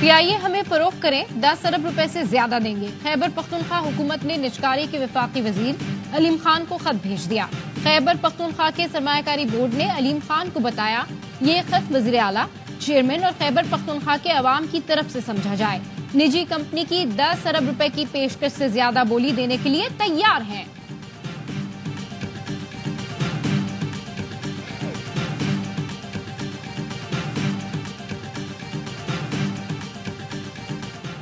پی آئی اے ہمیں فروخت کریں 10 ارب روپے سے زیادہ دیں گے. خیبر پختونخوا حکومت نے نجکاری کے وفاقی وزیر علیم خان کو خط بھیج دیا. خیبر پختونخوا کے سرمایہ کاری بورڈ نے علیم خان کو بتایا یہ خط وزیر اعلیٰ، چیئرمین اور خیبر پختونخوا کے عوام کی طرف سے سمجھا جائے. نجی کمپنی کی 10 ارب روپے کی پیشکش سے زیادہ بولی دینے کے لیے تیار ہیں.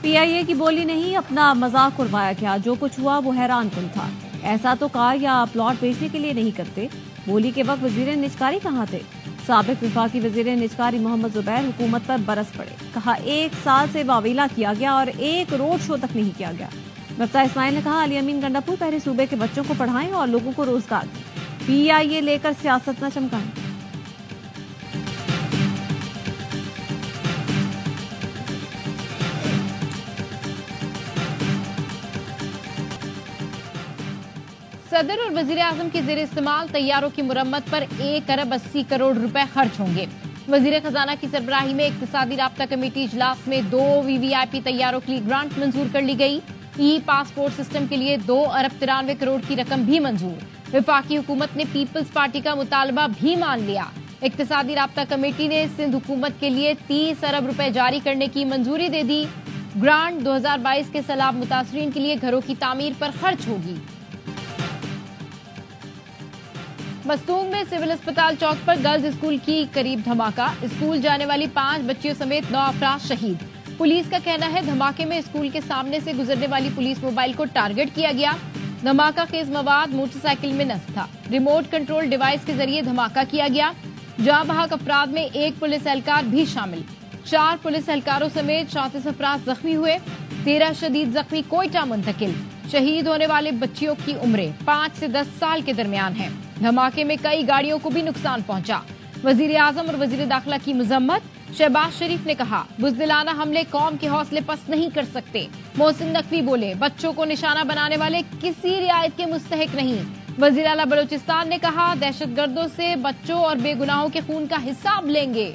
پی آئی اے کی بولی نہیں، اپنا مذاق اڑوایا کیا. جو کچھ ہوا وہ حیران کن تھا. ایسا تو کار یا پلاٹ بیچنے کے لیے نہیں کرتے. بولی کے وقت وزیر نجکاری کہاں تھے؟ سابق وفاقی وزیر نجکاری محمد زبیر حکومت پر برس پڑے. کہا 1 سال سے واویلا کیا گیا اور ایک روڈ شو تک نہیں کیا گیا. مفتاح اسماعیل نے کہا علی امین گنڈاپور پہلے صوبے کے بچوں کو پڑھائیں اور لوگوں کو روزگار دیں. پی آئی اے لے کر سیاست نہ چمکائیں. صدر اور وزیر اعظم کے زیر استعمال طیاروں کی مرمت پر 1 ارب 80 کروڑ روپے خرچ ہوں گے. وزیر خزانہ کی سربراہی میں اقتصادی رابطہ کمیٹی اجلاس میں 2 VVIP طیاروں کے لیے گرانٹ منظور کر لی گئی. ای پاسپورٹ سسٹم کے لیے 2 ارب 93 کروڑ کی رقم بھی منظور. وفاقی حکومت نے پیپلز پارٹی کا مطالبہ بھی مان لیا. اقتصادی رابطہ کمیٹی نے سندھ حکومت کے لیے 30 ارب روپے جاری کرنے کی منظوری دے دی. گرانٹ 2022 کے سیلاب متاثرین کے لیے گھروں کی تعمیر پر خرچ ہوگی. مستونگ میں سول اسپتال چوک پر گرلز اسکول کی قریب دھماکہ. اسکول جانے والی 5 بچیوں سمیت 9 افراد شہید. پولیس کا کہنا ہے دھماکے میں اسکول کے سامنے سے گزرنے والی پولیس موبائل کو ٹارگٹ کیا گیا. دھماکہ خیز مواد موٹر سائیکل میں نصب تھا. ریموٹ کنٹرول ڈیوائس کے ذریعے دھماکہ کیا گیا. جاں بحق افراد میں 1 پولیس اہلکار بھی شامل. 4 پولیس اہلکاروں سمیت 34 افراد زخمی ہوئے. 13 شدید زخمی کوئٹہ منتقل. شہید ہونے والے بچیوں کی عمریں 5 سے 10 سال کے درمیان ہیں. دھماکے میں کئی گاڑیوں کو بھی نقصان پہنچا. وزیر اعظم اور وزیر داخلہ کی مذمت. شہباز شریف نے کہا بزدلانہ حملے قوم کے حوصلے پست نہیں کر سکتے. محسن نقوی بولے بچوں کو نشانہ بنانے والے کسی رعایت کے مستحق نہیں. وزیر اعلیٰ بلوچستان نے کہا دہشت گردوں سے بچوں اور بے گناہوں کے خون کا حساب لیں گے.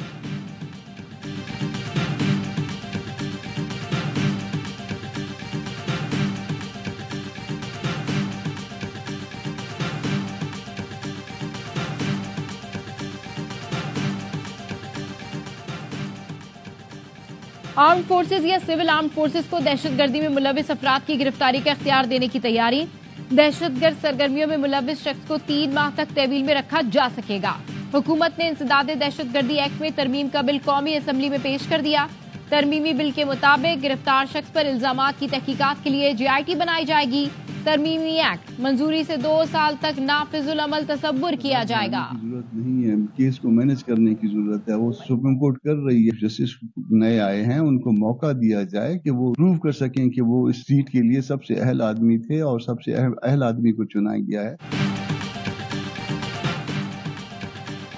آرمڈ فورسز یا سول آرمڈ فورسز کو دہشت گردی میں ملوث افراد کی گرفتاری کا اختیار دینے کی تیاری. دہشت گرد سرگرمیوں میں ملوث شخص کو 3 ماہ تک تحویل میں رکھا جا سکے گا. حکومت نے انسداد دہشت گردی ایکٹ میں ترمیم کا بل قومی اسمبلی میں پیش کر دیا. ترمیمی بل کے مطابق گرفتار شخص پر الزامات کی تحقیقات کے لیے GIT بنائی جائے گی. ترمیمی ایکٹ منظوری سے 2 سال تک نافذ العمل تصور کیا جائے گا. ضرورت نہیں ہے، کیس کو مینج کرنے کی ضرورت ہے. وہ سپریم کورٹ کر رہی ہے. جسٹس نئے آئے ہیں ان کو موقع دیا جائے کہ وہ پروو کر سکیں کہ وہ اس سیٹ کے لیے سب سے اہل آدمی تھے اور سب سے اہل آدمی کو چنا گیا ہے.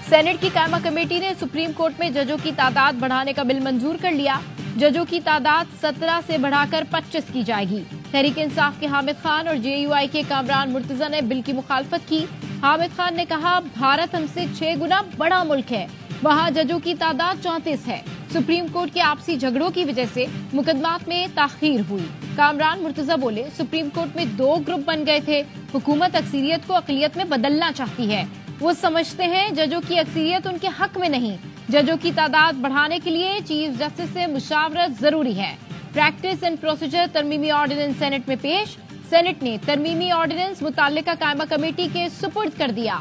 سینٹ کی قائمہ کمیٹی نے سپریم کورٹ میں ججوں کی تعداد بڑھانے کا بل منظور کر لیا. ججوں کی تعداد 17 سے بڑھا کر 25 کی جائے گی. تحریک انصاف کے حامد خان اور JUI کے کامران مرتضی نے بل کی مخالفت کی. حامد خان نے کہا بھارت ہم سے 6 گنا بڑا ملک ہے، وہاں ججوں کی تعداد 34 ہے. سپریم کورٹ کے آپسی جھگڑوں کی وجہ سے مقدمات میں تاخیر ہوئی. کامران مرتضی بولے سپریم کورٹ میں 2 گروپ بن گئے تھے. حکومت اکثریت کو اقلیت میں بدلنا چاہتی ہے. وہ سمجھتے ہیں ججوں کی اکثریت ان کے حق میں نہیں. ججوں کی تعداد بڑھانے کے لیے چیف جسٹس سے مشاورت ضروری ہے. پریکٹس اینڈ پروسیجر ترمیمی آرڈیننس سینٹ میں پیش. سینٹ نے ترمیمی آرڈیننس متعلقہ قائمہ کمیٹی کے سپرد کر دیا.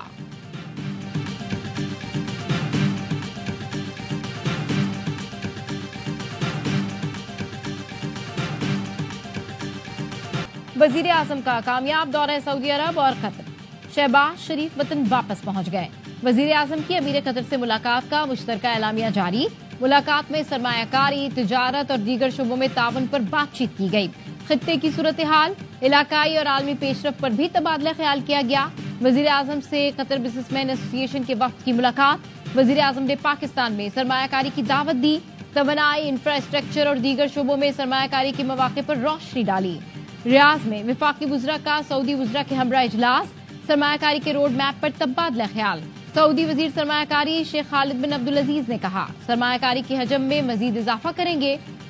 وزیر اعظم کا کامیاب دورہ سعودی عرب اور قطر. شہباز شریف وطن واپس پہنچ گئے. وزیر اعظم کی امیر قطر سے ملاقات کا مشترکہ اعلامیہ جاری. ملاقات میں سرمایہ کاری، تجارت اور دیگر شعبوں میں تعاون پر بات چیت کی گئی. خطے کی صورتحال، علاقائی اور عالمی پیش رفت پر بھی تبادلہ خیال کیا گیا. وزیر اعظم سے قطر بزنس مین ایسوسی ایشن کے وفد کی ملاقات. وزیر اعظم نے پاکستان میں سرمایہ کاری کی دعوت دی. توانائی، انفراسٹرکچر اور دیگر شعبوں میں سرمایہ کاری کے مواقع پر روشنی ڈالی. ریاض میں وفاقی وزراء کا سعودی وزراء کے ہمراہ اجلاس. سرمایہ کاری کے روڈ میپ پر تبادلہ خیال. سعودی وزیر سرمایہ کاری شیخ خالد بن عبدالعزیز نے کہا سرمایہ کاری کے حجم میں مزید اضافہ کریں گے.